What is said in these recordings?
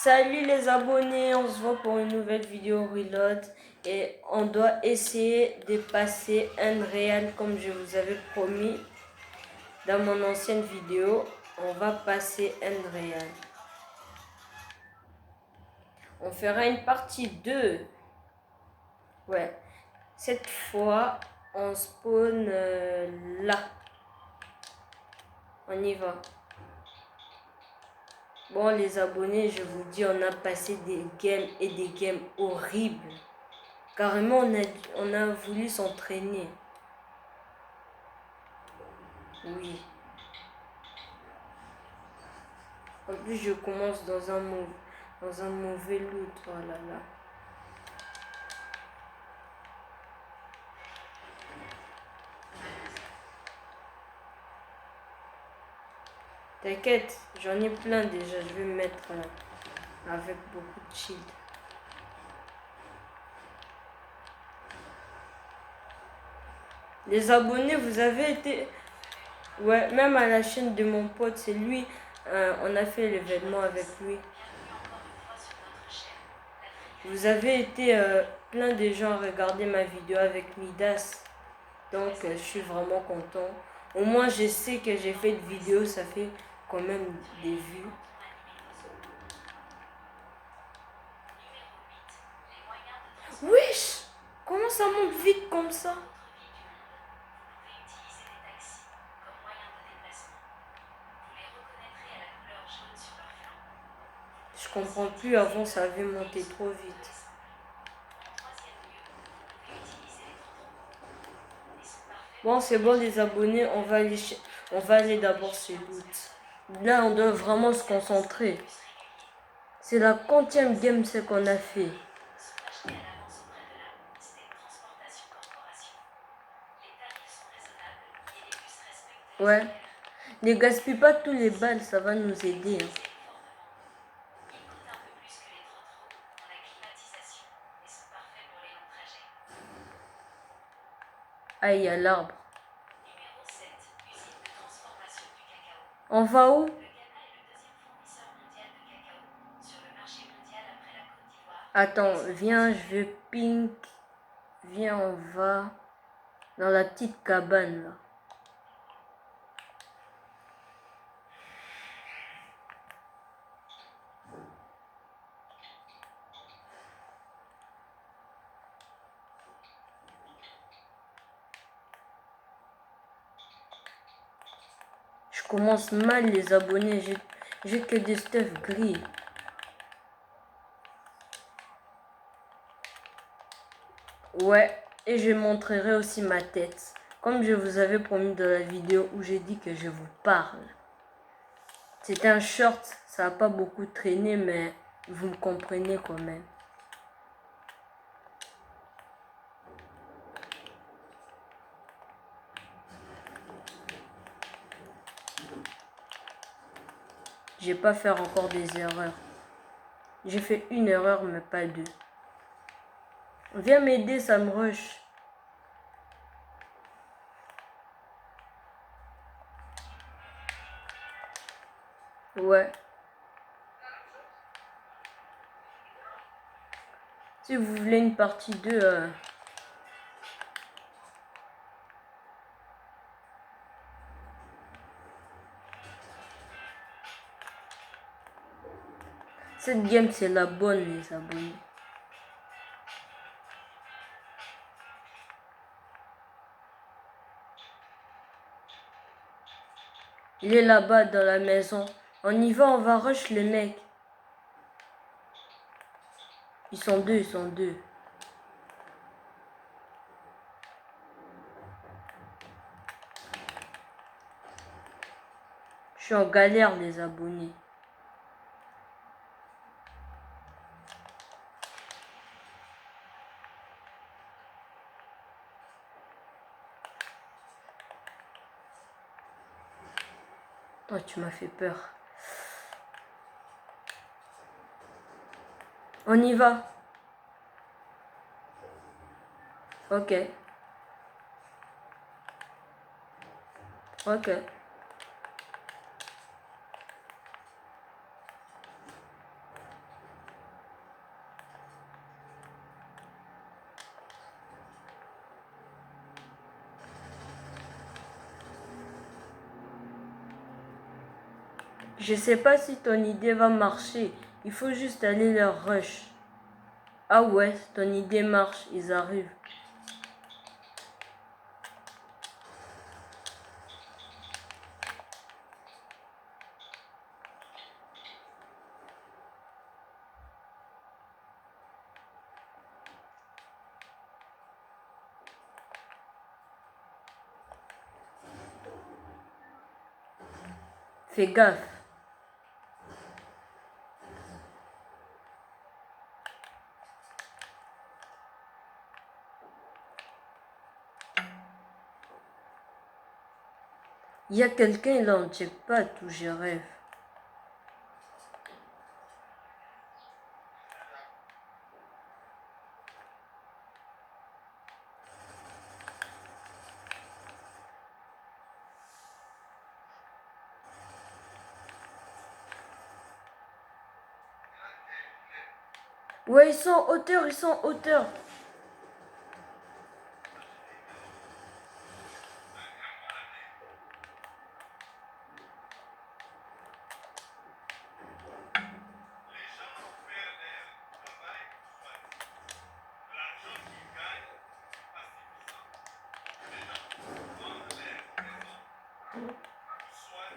Salut les abonnés, on se voit pour une nouvelle vidéo Reload et on doit essayer de passer Unreal comme je vous avais promis dans mon ancienne vidéo. On va passer Unreal. On fera une partie 2. Ouais, cette fois on spawn là. On y va. Bon les abonnés, je vous dis, on a passé des games et des games horribles. Carrément, on a voulu s'entraîner. Oui. En plus, je commence dans un mauvais loot. Oh là là. T'inquiète, j'en ai plein déjà. Je vais me mettre avec beaucoup de shield. Les abonnés, vous avez été... Ouais, même à la chaîne de mon pote, c'est lui. On a fait l'événement avec lui. Vous avez été plein de gens à regarder ma vidéo avec Midas. Donc, je suis vraiment content. Au moins, je sais que j'ai fait une vidéo, ça fait quand même des vues. Wesh! Comment ça monte vite comme ça? Je comprends plus, avant ça avait monté trop vite. Bon, c'est bon les abonnés, on va aller d'abord sur loot. Là, on doit vraiment se concentrer. C'est la quantième game ce qu'on a fait. Ouais. Ne gaspille pas tous les balles, ça va nous aider. Hein. Ah, il y a l'arbre. On va où? Attends, viens, je vais pink. Viens, on va dans la petite cabane là. Je commence mal les abonnés, j'ai que des stuff gris. Ouais, et je montrerai aussi ma tête. Comme je vous avais promis dans la vidéo où j'ai dit que je vous parle. C'était un short, ça n'a pas beaucoup traîné, mais vous me comprenez quand même. J'ai pas fait encore des erreurs. J'ai fait une erreur, mais pas deux. Viens m'aider, ça me rush. Ouais. Si vous voulez une partie 2, cette game c'est la bonne les abonnés. Il est là-bas dans la maison. On y va, on va rush les mecs. Ils sont deux, ils sont deux. Je suis en galère les abonnés. Oh, tu m'as fait peur. On y va. Ok. Ok. Je sais pas si ton idée va marcher. Il faut juste aller leur rush. Ah ouais, ton idée marche, ils arrivent. Fais gaffe. Il y a quelqu'un là, on ne check pas tout, je rêve. Ouais, ils sont en hauteur, ils sont en hauteur.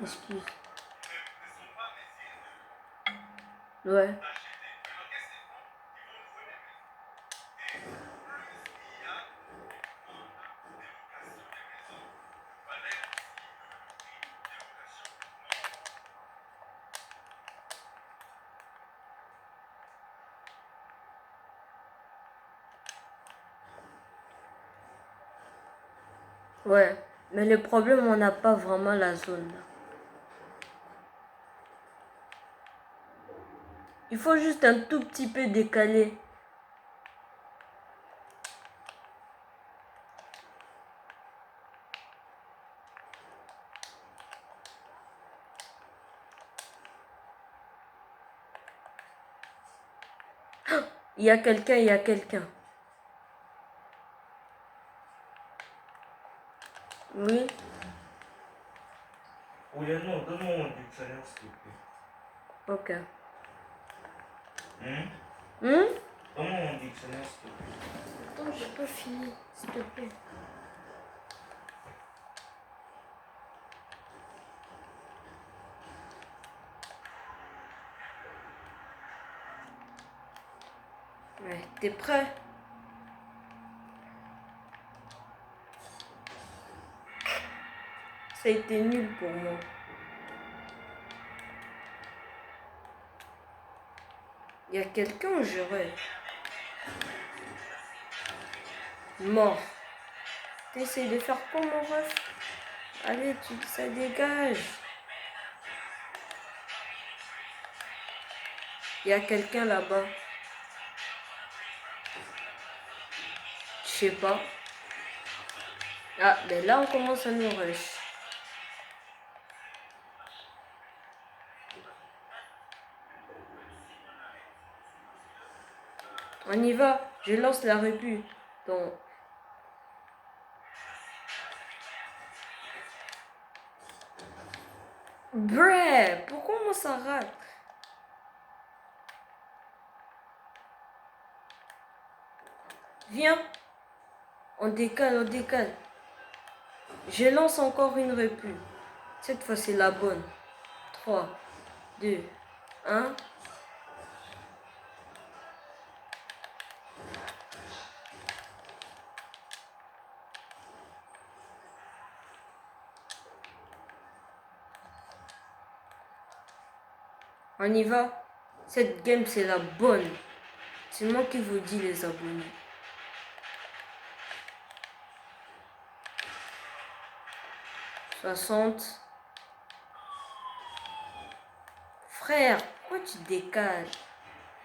Excuse. Ouais. Ouais. Mais le problème, on n'a pas vraiment la zone là. Il faut juste un tout petit peu décaler. Il y a quelqu'un, il y a quelqu'un. Oui. Oui, non, donne-moi mon dictionnaire, s'il te plaît. Ok. Hein? Donne-moi mon dictionnaire, s'il te plaît. Attends, j'ai pas fini, s'il te plaît. Ouais, t'es prêt? Ça a été nul pour moi. Il y a quelqu'un, je rêve. Mort. T'essayes de faire quoi, mon ref? Allez, ça dégage. Il y a quelqu'un là-bas. Je sais pas. Ah, ben là, on commence à nous rush. On y va. Je lance la répu. Donc, bref, pourquoi moi ça rate? Viens. On décale, on décale. Je lance encore une répu. Cette fois, c'est la bonne. 3, 2, 1. On y va. Cette game, c'est la bonne. C'est moi qui vous dis, les abonnés. Soixante. Frère, pourquoi tu décales?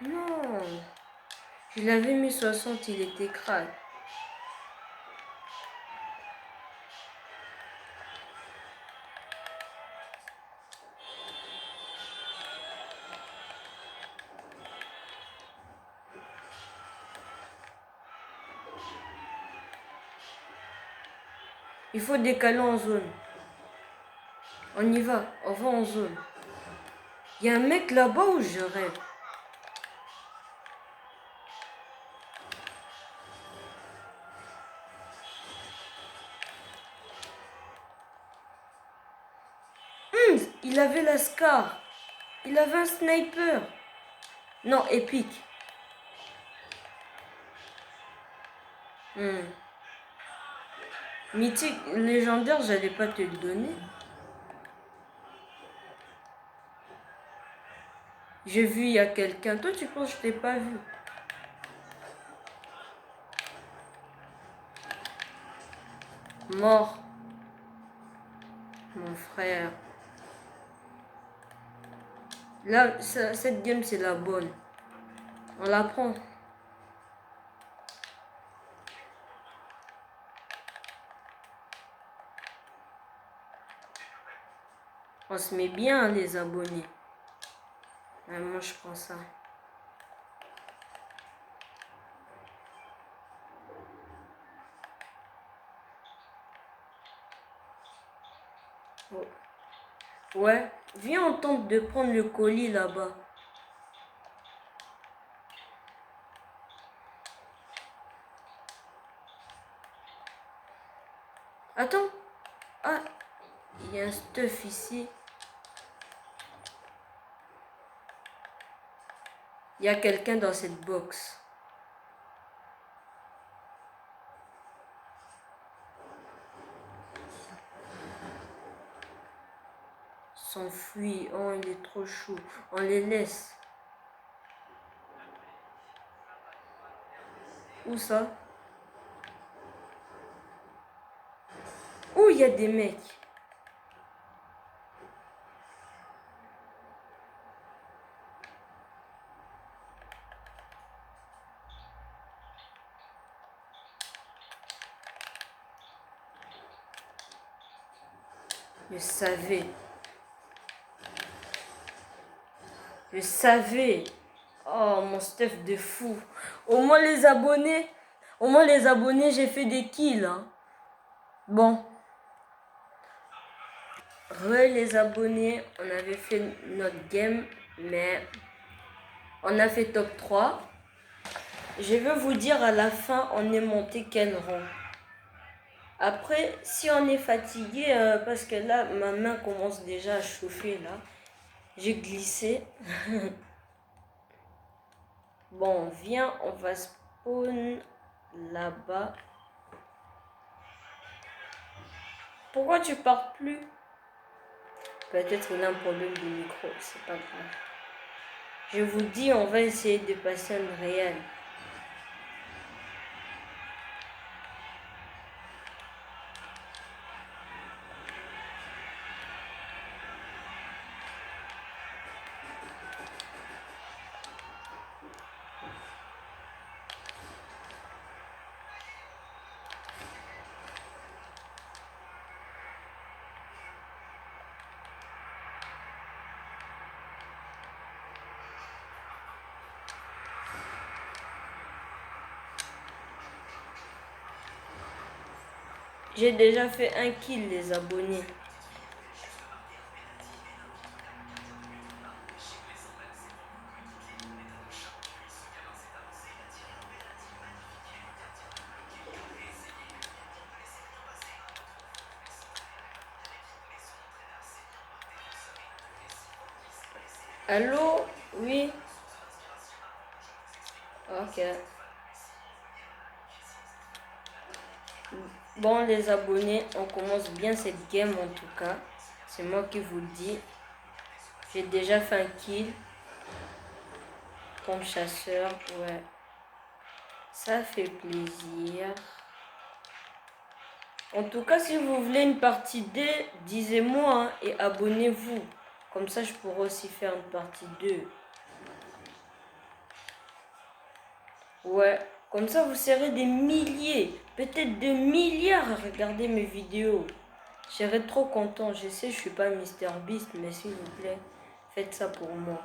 Non. Je l'avais mis 60, il était crade. Il faut décaler en zone. On y va, on va en zone. Il y a un mec là-bas où je rêve. Il avait la Scar. Il avait un sniper. Non, épique. Mythique, légendaire, j'allais pas te le donner. J'ai vu, il y a quelqu'un. Toi, tu penses que je t'ai pas vu? Mort. Mon frère. Là, cette game, c'est la bonne. On la prend. On se met bien, les abonnés. Moi, je prends ça. Oh. Ouais. Viens, on tente de prendre le colis là-bas. Attends. Ah, il y a un stuff ici. Il y a quelqu'un dans cette box. S'enfuit. Oh, il est trop chaud. On les laisse. Où ça? Où il y a des mecs? Je savais. Je savais. Oh, mon stuff de fou. Au moins les abonnés, j'ai fait des kills. Hein. Bon. Les abonnés, on avait fait notre game, mais on a fait top 3. Je vais vous dire à la fin, on est monté quel rang. Après, si on est fatigué, parce que là, ma main commence déjà à chauffer, là. J'ai glissé. Bon, viens, on va spawn là-bas. Pourquoi tu pars plus? Peut-être qu'il a un problème de micro, c'est pas grave. Je vous dis, on va essayer de passer un réel. J'ai déjà fait un kill, les abonnés. Allô? Oui? Ok. Bon, les abonnés, on commence bien cette game en tout cas. C'est moi qui vous le dis. J'ai déjà fait un kill. Comme chasseur, ouais. Ça fait plaisir. En tout cas, si vous voulez une partie 2, disez-moi hein, et abonnez-vous. Comme ça, je pourrai aussi faire une partie 2. Ouais, comme ça, vous serez des milliers, peut-être des milliards à regarder mes vidéos. Je serais trop content. Je sais, je suis pas MrBeast, mais s'il vous plaît, faites ça pour moi.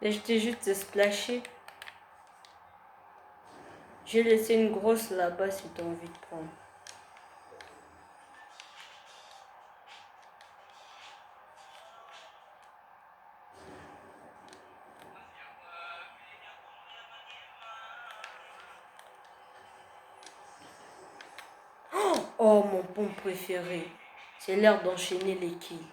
Et j'étais juste splashé. J'ai laissé une grosse là-bas si t'as envie de prendre. Oh, mon pont préféré. C'est l'heure d'enchaîner les kills.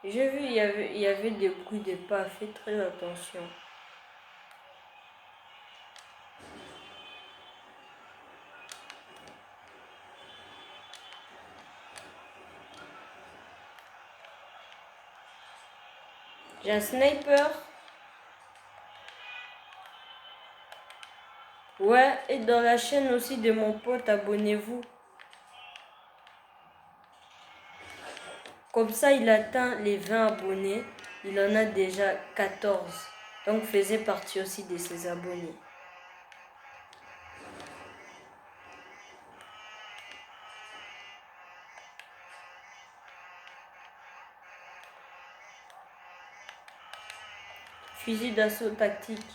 J'ai vu, il y avait des bruits de pas. Fais très attention. J'ai un sniper. Ouais, et dans la chaîne aussi de mon pote, abonnez-vous. Comme ça, il atteint les 20 abonnés. Il en a déjà 14. Donc, faisait partie aussi de ses abonnés. Fusil d'assaut tactique.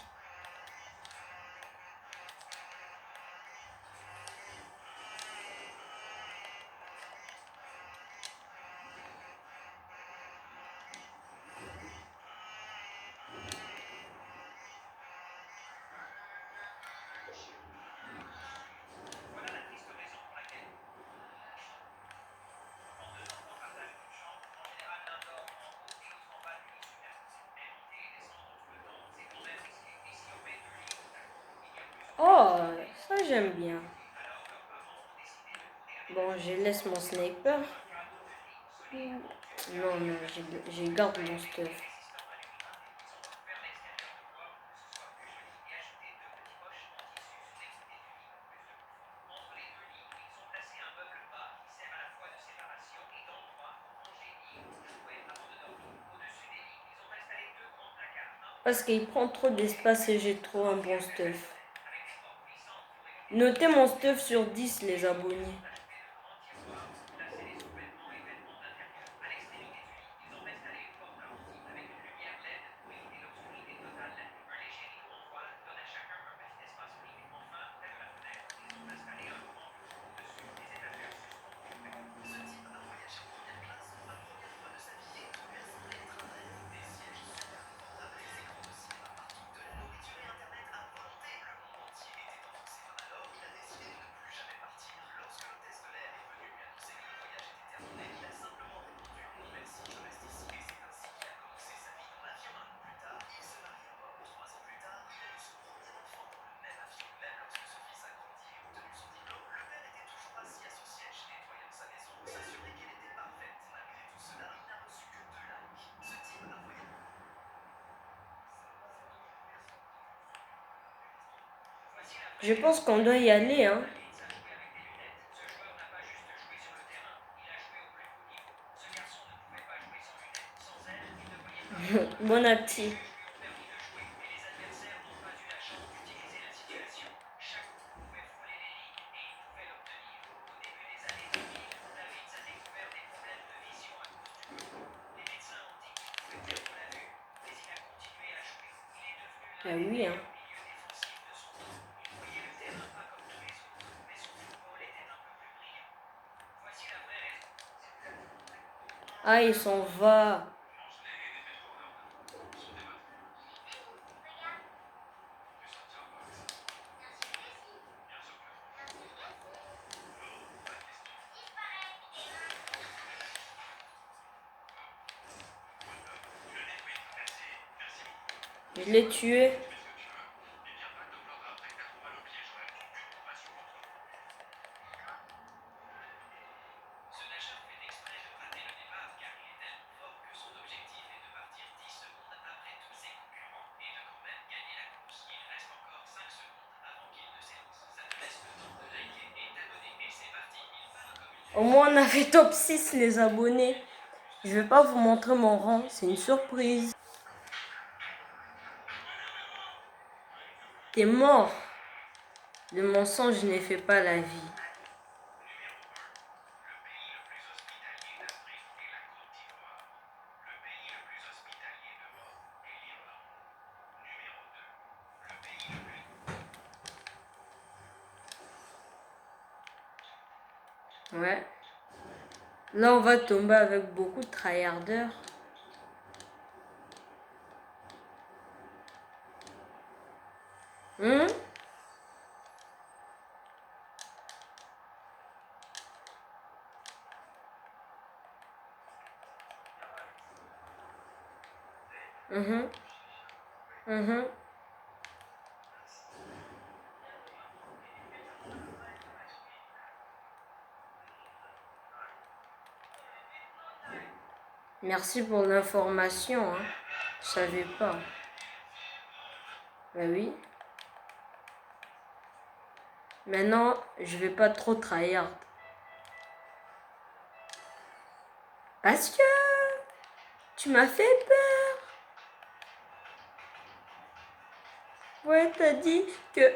Oh, ça j'aime bien. Bon, je laisse mon sniper. Non, non, je garde mon stuff. Parce qu'il prend trop d'espace et j'ai trop un bon stuff. Notez mon stuff sur 10, les abonnés. Je pense qu'on doit y aller, hein. Bon appétit. Ah oui, hein. Ah, il s'en va. Je l'ai tué. Au moins, on a fait top 6 les abonnés. Je vais pas vous montrer mon rang, c'est une surprise. T'es mort. Le mensonge ne fait pas la vie. Ouais. Là, on va tomber avec beaucoup de tryharders. Mhm. Mhm. Merci pour l'information. Hein. Je savais pas. Ben oui. Maintenant, je vais pas trop tryhard. Parce que tu m'as fait peur. Ouais, t'as dit que...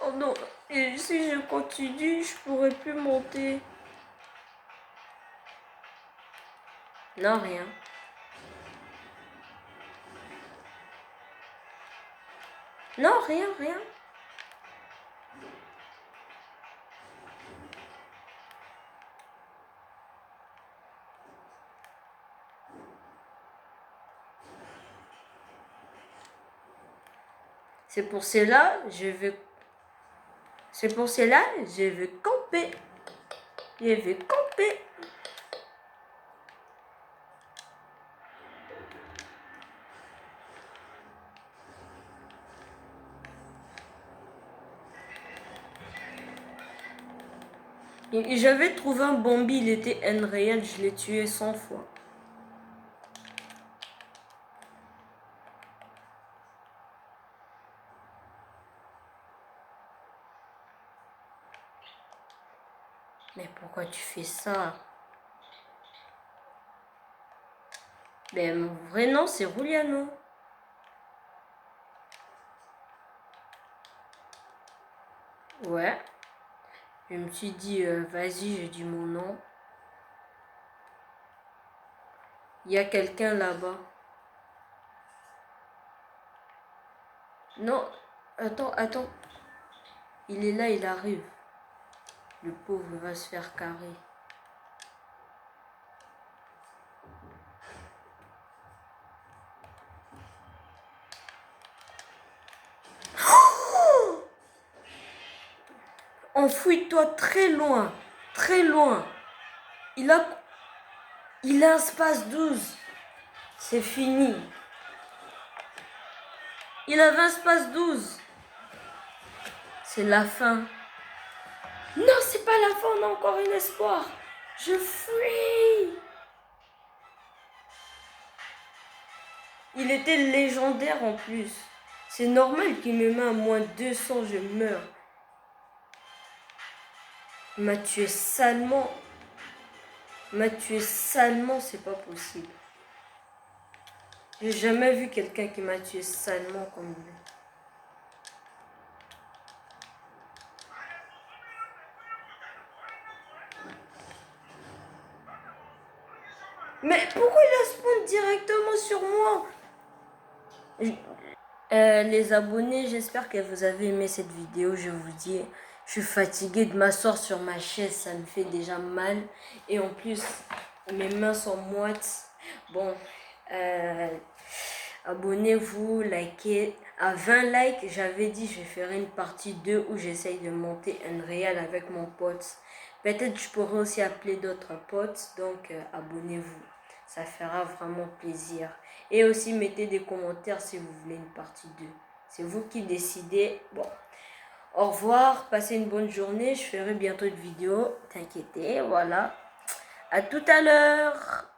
Oh non, et si je continue, je pourrais plus monter. Non, rien. Non, rien, rien. C'est pour cela, je vais camper. Je vais camper. Et j'avais trouvé un Bambi, il était Unreal, je l'ai tué 100 fois. Mais pourquoi tu fais ça? Ben, mon vrai nom, c'est Ruliano. Ouais. Je me suis dit, vas-y, j'ai dit mon nom. Il y a quelqu'un là-bas. Non, attends. Il est là, il arrive. Le pauvre va se faire carrer. Enfouis-toi très loin. Très loin. Il a un space 12. C'est fini. Il avait un space 12. C'est la fin. Non, c'est pas la fin, on a encore un espoir. Je fuis. Il était légendaire en plus. C'est normal qu'il me met à moins 200, je meurs. Il m'a tué salement. C'est pas possible. J'ai jamais vu quelqu'un qui m'a tué salement comme lui. Mais pourquoi il a spawn directement sur moi? Les abonnés, j'espère que vous avez aimé cette vidéo. Je vous dis, je suis fatiguée de m'asseoir sur ma chaise, ça me fait déjà mal. Et en plus, mes mains sont moites. Bon, abonnez-vous, likez. À 20 likes, j'avais dit je ferai une partie 2 où j'essaye de monter Unreal avec mon pote. Peut-être je pourrais aussi appeler d'autres potes, donc abonnez-vous. Ça fera vraiment plaisir. Et aussi mettez des commentaires si vous voulez une partie 2. C'est vous qui décidez. Bon, au revoir, passez une bonne journée. Je ferai bientôt une vidéo, t'inquiétez, voilà. À tout à l'heure.